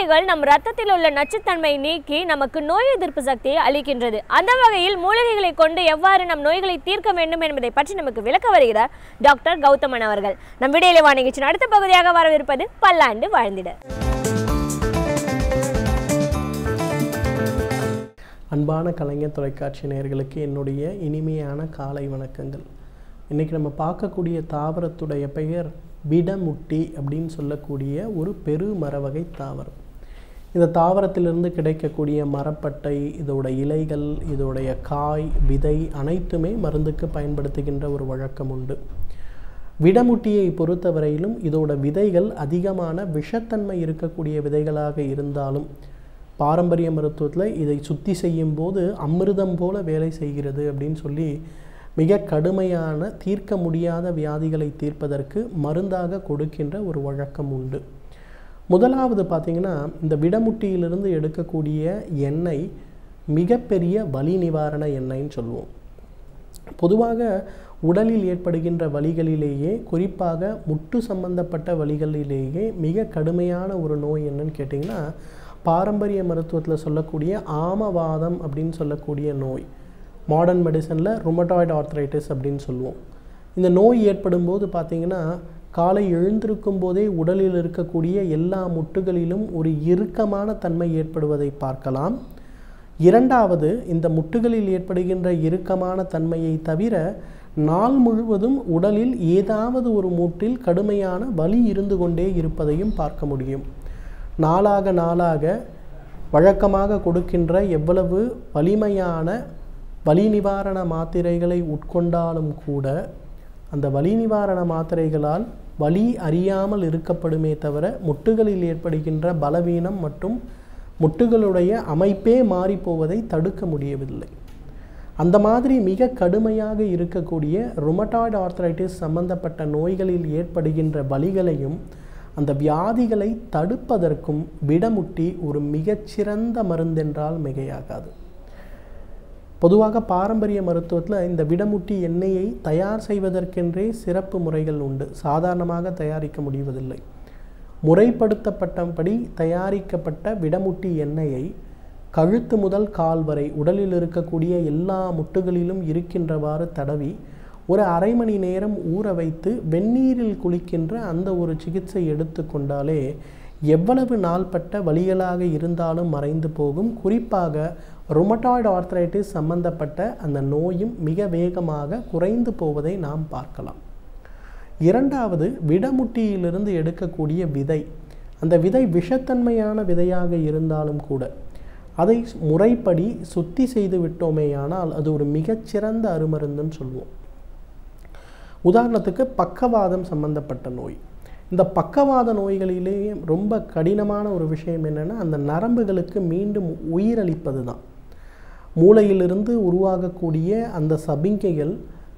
மூலிகைகள் நம் ரத்தத்தில் உள்ள நச்சுத்தன்மை நீக்கி நமக்கு நோய் எதிர்ப்பு சக்தியை அளிக்கின்றது. அந்த வகையில் மூலிகைகளை கொண்டு எவ்வாறு நம் நோய்களை தீர்க்க வேண்டும் என்பதை பற்றி நமக்கு விளக்க வருகிறார் டாக்டர் கௌதமன் அவர்கள். நம் விடையிலே வா நிகழ்ச்சியின் அடுத்த பகுதியாக வரவிருப்பது பல்லாண்டு வாழ்ந்திட. அன்பான கலைஞர் தொலைக்காட்சி நேயர்களுக்கு என்னுடைய இனிமையான காலை வணக்கங்கள். இன்றைக்கி நம்ம பார்க்கக்கூடிய தாவரத்துடைய பெயர் விடமுட்டி அப்படின்னு சொல்லக்கூடிய ஒரு பெருமரவகை தாவரம். இந்த தாவரத்திலிருந்து கிடைக்கக்கூடிய மரப்பட்டை, இதோட இலைகள், இதோடைய காய், விதை அனைத்துமே மருந்துக்கு பயன்படுத்துகின்ற ஒரு வழக்கம் உண்டு. விடமுட்டியை பொறுத்தவரையிலும் இதோட விதைகள் அதிகமான விஷத்தன்மை இருக்கக்கூடிய விதைகளாக இருந்தாலும் பாரம்பரிய மருத்துவத்தில் இதை சுத்தி செய்யும் போது அமிர்தம் போல வேலை செய்கிறது அப்படின்னு சொல்லி மிக கடுமையான தீர்க்க முடியாத வியாதிகளை தீர்ப்பதற்கு மருந்தாக கொடுக்கின்ற ஒரு வழக்கம் உண்டு. முதலாவது பார்த்திங்கன்னா, இந்த விடமுட்டியிலிருந்து எடுக்கக்கூடிய எண்ணெய் மிகப்பெரிய வலி நிவாரண எண்ணெய்ன்னு சொல்லுவோம். பொதுவாக உடலில் ஏற்படுகின்ற வலிகளிலேயே, குறிப்பாக முட்டு சம்பந்தப்பட்ட வலிகளிலேயே மிக கடுமையான ஒரு நோய் என்னன்னு கேட்டிங்கன்னா, பாரம்பரிய மருத்துவத்தில் சொல்லக்கூடிய ஆமவாதம் அப்படின்னு சொல்லக்கூடிய நோய். மாடர்ன் மெடிசனில் ருமட்டாய்டு ஆர்த்ரைட்டிஸ் அப்படின்னு சொல்லுவோம். இந்த நோய் ஏற்படும் போது பார்த்திங்கன்னா, காலை எழுந்திருக்கும் போதே உடலில் இருக்கக்கூடிய எல்லா முட்டுகளிலும் ஒரு இறுக்கமான தன்மை ஏற்படுவதை பார்க்கலாம். இரண்டாவது, இந்த முட்டுகளில் ஏற்படுகின்ற இறுக்கமான தன்மையை தவிர நாள் முழுவதும் உடலில் ஏதாவது ஒரு மூட்டில் கடுமையான வலி இருந்து கொண்டே இருப்பதையும் பார்க்க முடியும். நாளாக நாளாக வழக்கமாக கொடுக்கின்ற எவ்வளவு வலிமையான வலி நிவாரண மாத்திரைகளை உட்கொண்டாலும் கூட அந்த வலி நிவாரண மாத்திரைகளால் வலி அறியாமல் இருக்கப்படுமே தவிர முட்டுகளில் ஏற்படுகின்ற பலவீனம் மற்றும் முட்டுகளுடைய அமைப்பே மாறிப்போவதை தடுக்க முடியவில்லை. அந்த மாதிரி மிக கடுமையாக இருக்கக்கூடிய ருமட்டாய்டு ஆர்த்ரைட்டிஸ் சம்பந்தப்பட்ட நோய்களில் ஏற்படுகின்ற வலிகளையும் அந்த வியாதிகளை தடுப்பதற்கும் விடமுட்டி ஒரு மிகச்சிறந்த மருந்தென்றால் மிகையாகாது. பொதுவாக பாரம்பரிய மருத்துவத்தில் இந்த விடமுட்டி எண்ணெயை தயார் செய்வதற்கென்றே சிறப்பு முறைகள் உண்டு. சாதாரணமாக தயாரிக்க முடிவதில்லை. முறைப்படுத்தப்பட்டபடி தயாரிக்கப்பட்ட விடமுட்டி எண்ணெயை கழுத்து முதல் கால் வரை உடலில் இருக்கக்கூடிய எல்லா முட்டுகளிலும் இருக்கின்றவாறு தடவி ஒரு அரை மணி நேரம் ஊற வைத்து வெந்நீரில் குளிக்கின்ற அந்த ஒரு சிகிச்சை எடுத்து கொண்டாலே எவ்வளவு நாள்பட்ட வலிகளாக இருந்தாலும் மறைந்து போகும். குறிப்பாக ருமட்டாய்டு ஆர்த்ரைட்டிஸ் சம்பந்தப்பட்ட அந்த நோயும் மிக வேகமாக குறைந்து போவதை நாம் பார்க்கலாம். இரண்டாவது, விடமுட்டியிலிருந்து எடுக்கக்கூடிய விதை. அந்த விதை விஷத்தன்மையான விதையாக இருந்தாலும் கூட அதை முறைப்படி சுத்தி செய்து விட்டோமேயானால் அது ஒரு மிகச்சிறந்த அருமருந்துன்னு சொல்லுவோம். உதாரணத்துக்கு பக்கவாதம் சம்பந்தப்பட்ட நோய். இந்த பக்கவாத நோய்களிலேயே ரொம்ப கடினமான ஒரு விஷயம் என்னென்னா, அந்த நரம்புகளுக்கு மீண்டும் உயிரளிப்பது தான். மூளையிலிருந்து உருவாகக்கூடிய அந்த சமிக்கைகள்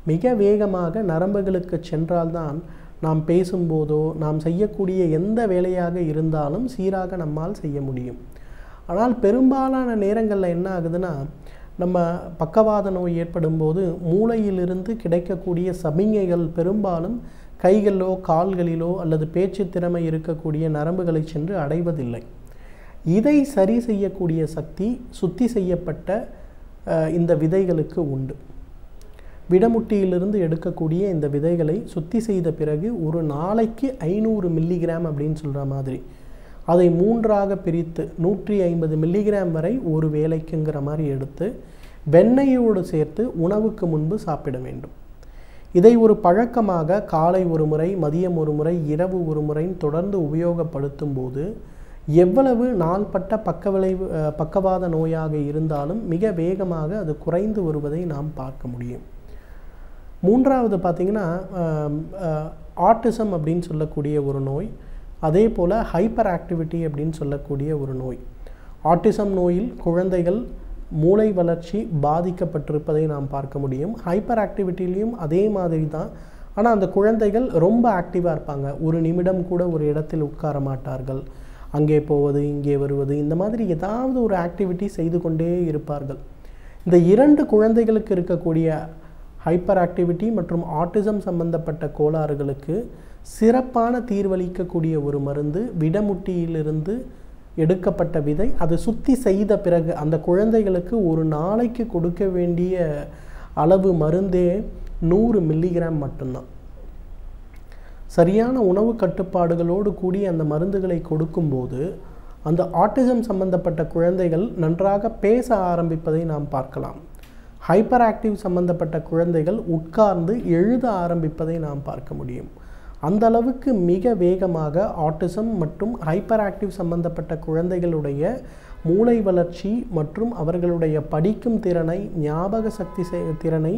மிக வேகமாக நரம்புகளுக்கு சென்றால்தான் நாம் பேசும்போதோ நாம் செய்யக்கூடிய எந்த வேலையாக இருந்தாலும் சீராக நம்மால் செய்ய முடியும். ஆனால் பெரும்பாலான நேரங்களில் என்ன ஆகுதுன்னா, நம்ம பக்கவாத நோய் ஏற்படும் போது மூளையிலிருந்து கிடைக்கக்கூடிய சமிக்கைகள் பெரும்பாலும் கைகளிலோ கால்களிலோ அல்லது பேச்சு திறமை இருக்கக்கூடிய நரம்புகளை சென்று அடைவதில்லை. இதை சரி செய்யக்கூடிய சக்தி சுத்தி செய்யப்பட்ட இந்த விதைகளுக்கு உண்டு. விடமுட்டியிலிருந்து எடுக்கக்கூடிய இந்த விதைகளை சுத்தி செய்த பிறகு ஒரு நாளைக்கு 500 மில்லிகிராம் அப்படின்னு சொல்கிற மாதிரி அதை 3ஆக பிரித்து 150 மில்லிகிராம் வரை ஒரு வேளைக்குங்கிற மாதிரி எடுத்து வெண்ணெயோடு சேர்த்து உணவுக்கு முன்பு சாப்பிட வேண்டும். இதை ஒரு பழக்கமாக காலை ஒரு முறை, மதியம் ஒரு முறை, இரவு ஒரு முறை தொடர்ந்து உபயோகப்படுத்தும் போது எவ்வளவு நாள்பட்ட பக்கவாத நோயாக இருந்தாலும் மிக வேகமாக அது குறைந்து வருவதை நாம் பார்க்க முடியும். மூன்றாவது பார்த்திங்கன்னா, ஆட்டிசம் அப்படின்னு சொல்லக்கூடிய ஒரு நோய், அதே போல் ஹைப்பர் ஆக்டிவிட்டி அப்படின்னு சொல்லக்கூடிய ஒரு நோய். ஆட்டிசம் நோயில் குழந்தைகள் மூளை வளர்ச்சி பாதிக்கப்பட்டிருப்பதை நாம் பார்க்க முடியும். ஹைப்பர் ஆக்டிவிட்டிலையும் அதே மாதிரி தான். ஆனால் அந்த குழந்தைகள் ரொம்ப ஆக்டிவாக இருப்பாங்க. ஒரு நிமிடம் கூட ஒரு இடத்தில் உட்கார மாட்டார்கள். அங்கே போவது, இங்கே வருவது, இந்த மாதிரி ஏதாவது ஒரு ஆக்டிவிட்டி செய்து கொண்டே இருப்பார்கள். இந்த இரண்டு குழந்தைகளுக்கு இருக்கக்கூடிய ஹைப்பர் ஆக்டிவிட்டி மற்றும் ஆட்டிசம் சம்பந்தப்பட்ட கோளாறுகளுக்கு சிறப்பான தீர்வளிக்கக்கூடிய ஒரு மருந்து விடமுட்டியிலிருந்து எடுக்கப்பட்ட விதை, அது சுத்தி செய்த பிறகு அந்த குழந்தைகளுக்கு ஒரு நாளைக்கு கொடுக்க வேண்டிய அளவு மருந்தே 100 மில்லிகிராம் மட்டும்தான். சரியான உணவு கட்டுப்பாடுகளோடு கூடி அந்த மருந்துகளை கொடுக்கும்போது அந்த ஆட்டிசம் சம்பந்தப்பட்ட குழந்தைகள் நன்றாக பேச ஆரம்பிப்பதை நாம் பார்க்கலாம். ஹைப்பர் ஆக்டிவ் சம்பந்தப்பட்ட குழந்தைகள் உட்கார்ந்து எழுத ஆரம்பிப்பதை நாம் பார்க்க முடியும். அந்த அளவுக்கு மிக வேகமாக ஆட்டிசம் மற்றும் ஹைப்பர் ஆக்டிவ் சம்பந்தப்பட்ட குழந்தைகளுடைய மூளை வளர்ச்சி மற்றும் அவர்களுடைய படிக்கும் திறனை, ஞாபக சக்தி திறனை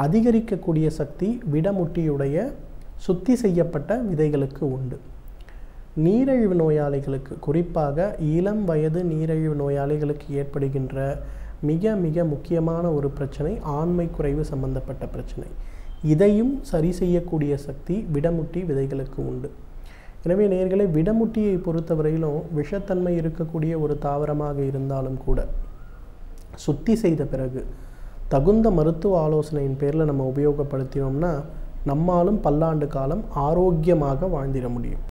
அதிகரிக்கக்கூடிய சக்தி விடமுட்டியுடைய சுத்தி செய்யப்பட்ட விதைகளுக்கு உண்டு. நீரிழிவு நோயாளிகளுக்கு, குறிப்பாக இளம் வயது நீரிழிவு நோயாளிகளுக்கு ஏற்படுகின்ற மிக மிக முக்கியமான ஒரு பிரச்சனை ஆண்மை குறைவு சம்பந்தப்பட்ட பிரச்சனை. இதையும் சரி செய்யக்கூடிய சக்தி விடமுட்டி விதைகளுக்கு உண்டு. எனவே நேயர்களே, விடமுட்டியை பொறுத்தவரையிலும் விஷத்தன்மை இருக்கக்கூடிய ஒரு தாவரமாக இருந்தாலும் கூட சுத்தி செய்த பிறகு தகுந்த மருத்துவ ஆலோசனையின் பேரில் நம்ம உபயோகப்படுத்தினோம்னா நம்மாலும் பல்லாண்டு காலம் ஆரோக்கியமாக வாழ்ந்திட முடியும்.